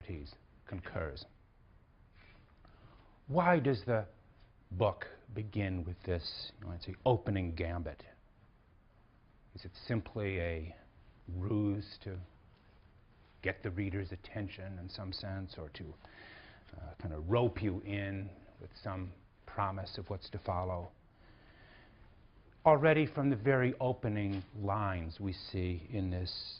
Socrates concurs. Why does the book begin with this, you might say, opening gambit? Is it simply a ruse to get the reader's attention in some sense, or to kind of rope you in with some promise of what's to follow? Already from the very opening lines we see in this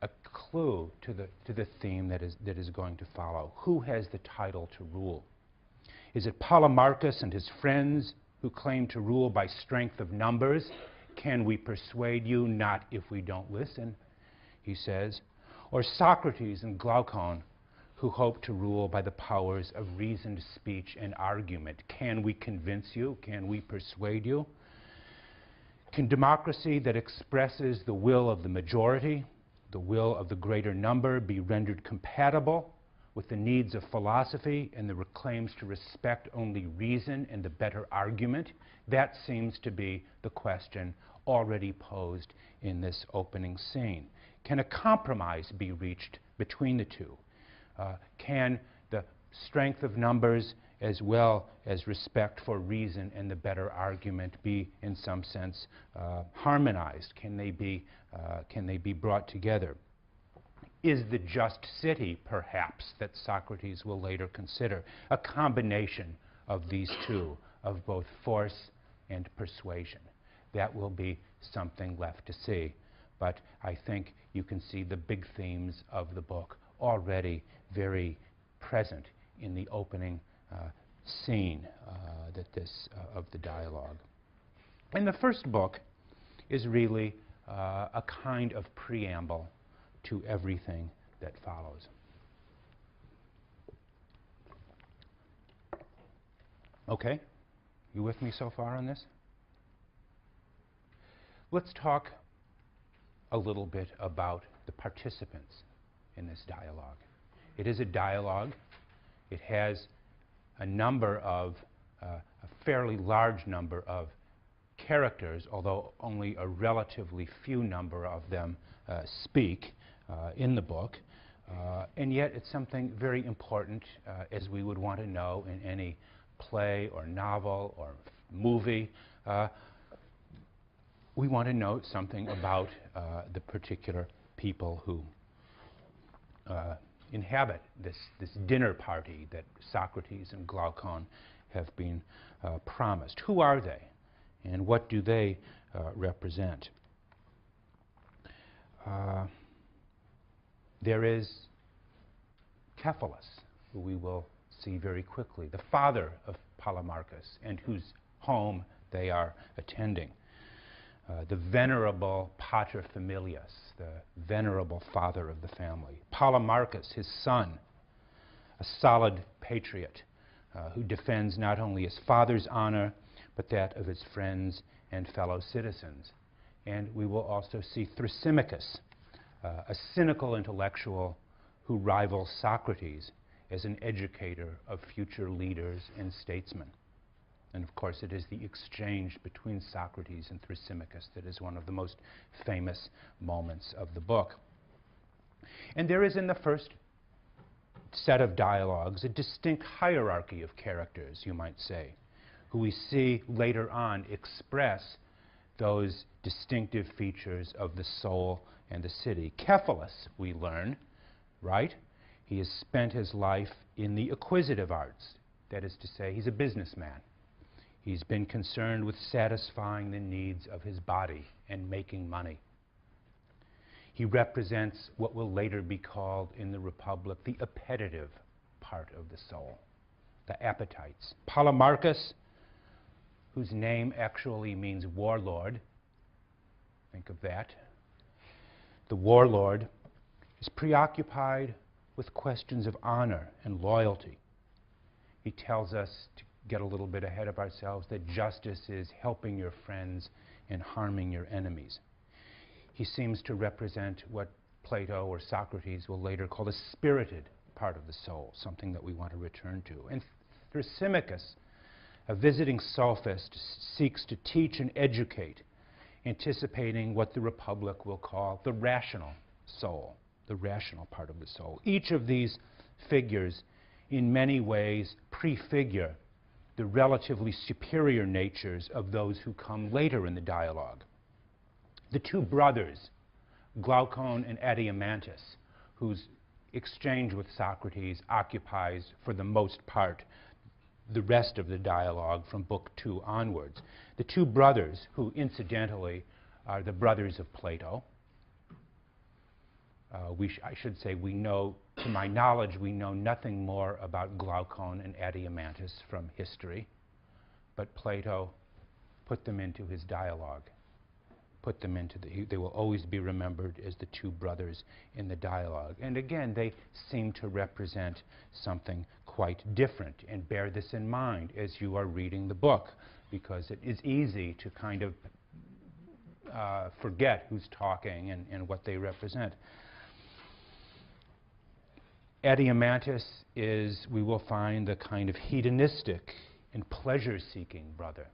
a clue to the theme that is going to follow. Who has the title to rule? Is it Polemarchus and his friends who claim to rule by strength of numbers? Can we persuade you? Not if we don't listen, he says. Or Socrates and Glaucon, who hope to rule by the powers of reasoned speech and argument? Can we convince you? Can we persuade you? Can democracy that expresses the will of the majority, the will of the greater number, be rendered compatible with the needs of philosophy and the claims to respect only reason and the better argument? That seems to be the question already posed in this opening scene. Can a compromise be reached between the two? Can the strength of numbers as well as respect for reason and the better argument be, in some sense, harmonized? Can they be brought together? Is the just city, perhaps, that Socrates will later consider, a combination of these two, of both force and persuasion? That will be something left to see. But I think you can see the big themes of the book already very present in the opening scene of the dialogue. And the first book is really a kind of preamble to everything that follows. Okay? You with me so far on this? Let's talk a little bit about the participants in this dialogue. It is a dialogue. It has a number of, a fairly large number of characters, although only a relatively few number of them speak in the book. And yet it's something very important, as we would want to know in any play or novel or movie. We want to know something about the particular people who inhabit this dinner party that Socrates and Glaucon have been promised. Who are they, and what do they represent? There is Cephalus, who we will see very quickly, the father of Polemarchus, and whose home they are attending. The venerable paterfamilias, the venerable father of the family. Polemarchus, his son, a solid patriot who defends not only his father's honor, but that of his friends and fellow citizens. And we will also see Thrasymachus, a cynical intellectual who rivals Socrates as an educator of future leaders and statesmen. And of course, it is the exchange between Socrates and Thrasymachus that is one of the most famous moments of the book. And there is in the first set of dialogues a distinct hierarchy of characters, you might say, who we see later on express those distinctive features of the soul and the city. Cephalus, we learn, right? He has spent his life in the acquisitive arts. That is to say, he's a businessman. He's been concerned with satisfying the needs of his body and making money. He represents what will later be called in the Republic the appetitive part of the soul, the appetites. Polemarchus, whose name actually means warlord, think of that. The warlord is preoccupied with questions of honor and loyalty. He tells us, to get a little bit ahead of ourselves, that justice is helping your friends and harming your enemies. He seems to represent what Plato or Socrates will later call the spirited part of the soul, something that we want to return to. And Thrasymachus, a visiting sophist, seeks to teach and educate, anticipating what the Republic will call the rational soul. the rational part of the soul. Each of these figures, in many ways, prefigure the relatively superior natures of those who come later in the dialogue. The two brothers, Glaucon and Adeimantus, whose exchange with Socrates occupies, for the most part, the rest of the dialogue from Book 2 onwards. The two brothers, who incidentally are the brothers of Plato. I should say we know, to my knowledge, we know nothing more about Glaucon and Adeimantus from history, but Plato put them into his dialogue. Put them into they will always be remembered as the two brothers in the dialogue. And again, they seem to represent something quite different. And bear this in mind as you are reading the book, because it is easy to kind of forget who's talking and what they represent. Adeimantus is, we will find, the kind of hedonistic and pleasure-seeking brother.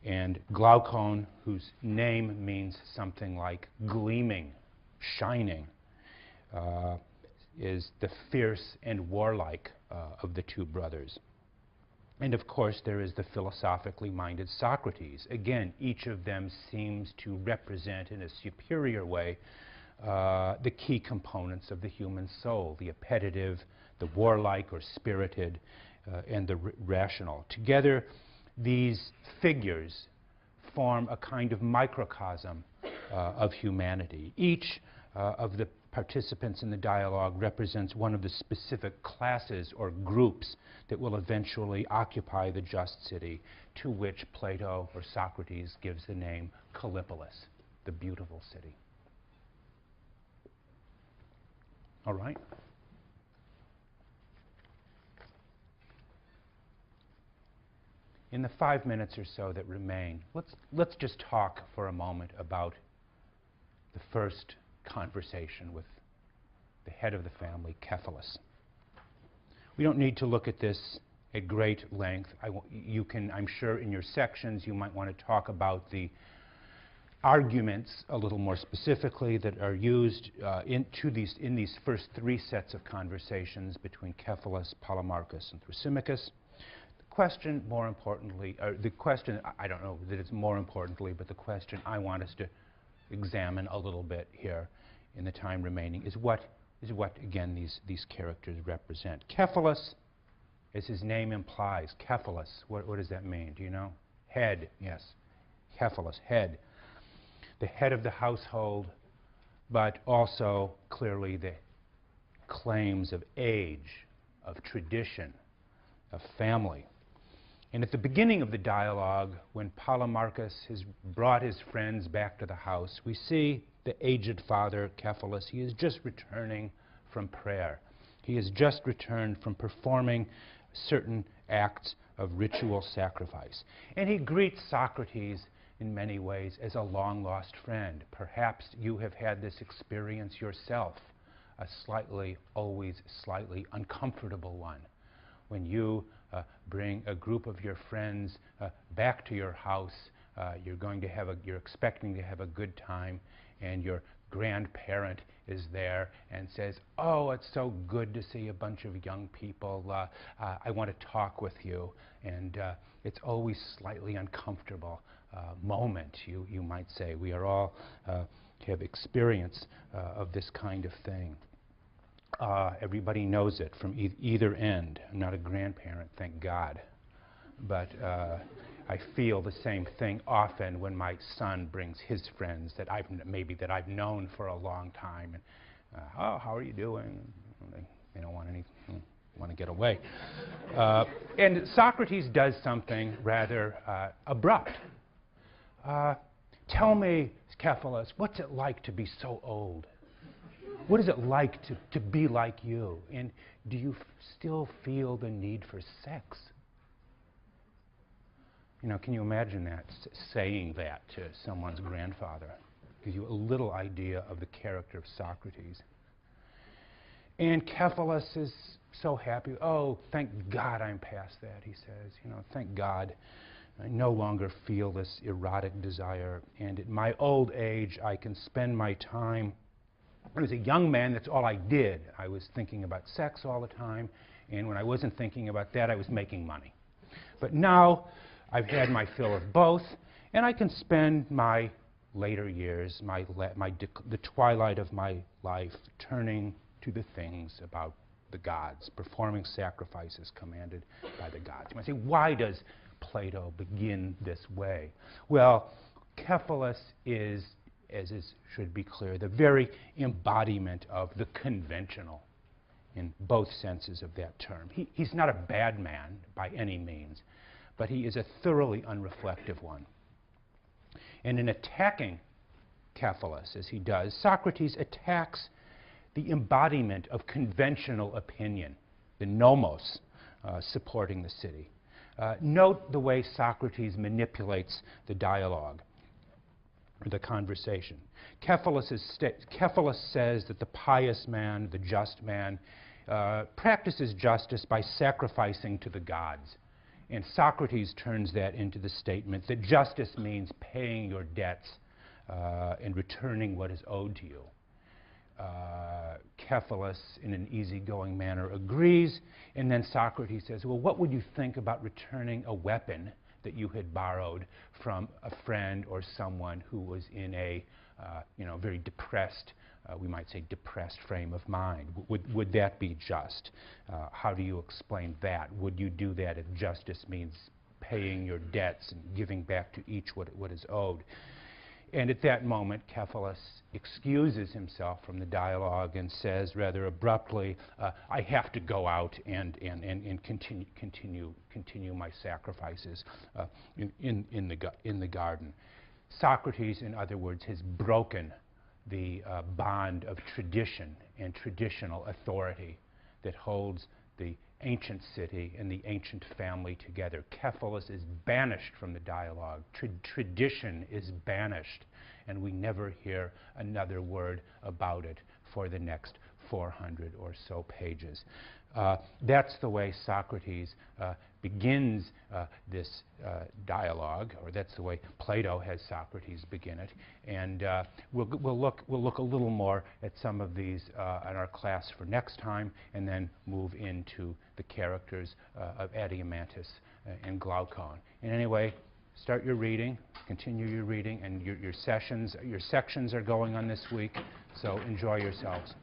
And Glaucon, whose name means something like gleaming, shining, is the fierce and warlike of the two brothers. And of course, there is the philosophically minded Socrates. Again, each of them seems to represent in a superior way the key components of the human soul, the appetitive, the warlike or spirited, and the rational. Together, these figures form a kind of microcosm of humanity. Each of the participants in the dialogue represents one of the specific classes or groups that will eventually occupy the just city, to which Plato or Socrates gives the name Kallipolis, the beautiful city. All right? In the 5 minutes or so that remain, let's just talk for a moment about the first conversation with the head of the family, Cephalus. We don't need to look at this at great length. You can, I'm sure, in your sections, you might want to talk about the arguments a little more specifically that are used in these first 3 sets of conversations between Cephalus, Polemarchus, and Thrasymachus. Question, more importantly, the question, I don't know that it's more importantly, but the question I want us to examine a little bit here in the time remaining is what again, these characters represent. Cephalus, as his name implies, Cephalus, what does that mean? Do you know? Head, yes. Cephalus, head. The head of the household, but also clearly the claims of age, of tradition, of family. And at the beginning of the dialogue, when Polemarchus has brought his friends back to the house, we see the aged father, Cephalus. He is just returning from prayer. He has just returned from performing certain acts of ritual sacrifice. And he greets Socrates in many ways as a long-lost friend. Perhaps you have had this experience yourself, a always slightly uncomfortable one, when you bring a group of your friends back to your house. You're expecting to have a good time, and your grandparent is there and says, "Oh, it's so good to see a bunch of young people. I want to talk with you." And it's always slightly uncomfortable moment, you might say. We are all have experience of this kind of thing. Everybody knows it from either end. I'm not a grandparent, thank God. But I feel the same thing often when my son brings his friends that I've known for a long time. And, "Oh, how are you doing?" They don't want want to get away. And Socrates does something rather abrupt. "Tell me, Cephalus, what's it like to be so old? What is it like to be like you? And do you still feel the need for sex?" You know, can you imagine that, saying that to someone's grandfather? Gives you a little idea of the character of Socrates. And Cephalus is so happy. "Oh, thank God I'm past that," he says. "You know, thank God. I no longer feel this erotic desire. And at my old age, I can spend my time When I was a young man, that's all I did. I was thinking about sex all the time, and when I wasn't thinking about that, I was making money. But now, I've had my fill of both, and I can spend my later years, the twilight of my life, turning to the things about the gods, performing sacrifices commanded by the gods. You might say, why does Plato begin this way? Well, Cephalus is, should be clear, the very embodiment of the conventional in both senses of that term. He's not a bad man by any means, but he is a thoroughly unreflective one. And in attacking Cephalus, as he does, Socrates attacks the embodiment of conventional opinion, the nomos supporting the city. Note the way Socrates manipulates the dialogue, or the conversation. Cephalus says that the pious man, the just man, practices justice by sacrificing to the gods. And Socrates turns that into the statement that justice means paying your debts and returning what is owed to you. Cephalus, in an easygoing manner, agrees, and then Socrates says, well, what would you think about returning a weapon that you had borrowed from a friend or someone who was in a very depressed, we might say depressed frame of mind? Would that be just? How do you explain that? Would you do that if justice means paying your debts and giving back to each what is owed? And at that moment, Cephalus excuses himself from the dialogue and says rather abruptly, I have to go out and continue my sacrifices in the garden. Socrates, in other words, has broken the bond of tradition and traditional authority that holds the ancient city and the ancient family together. Cephalus is banished from the dialogue. Tradition is banished, and we never hear another word about it for the next 400 or so pages. That's the way Socrates begins this dialogue, or that's the way Plato has Socrates begin it. And we'll look a little more at some of these in our class for next time, and then move into the characters of Adeimantus and Glaucon. And anyway, start your reading, continue your reading, and your sections are going on this week, so enjoy yourselves.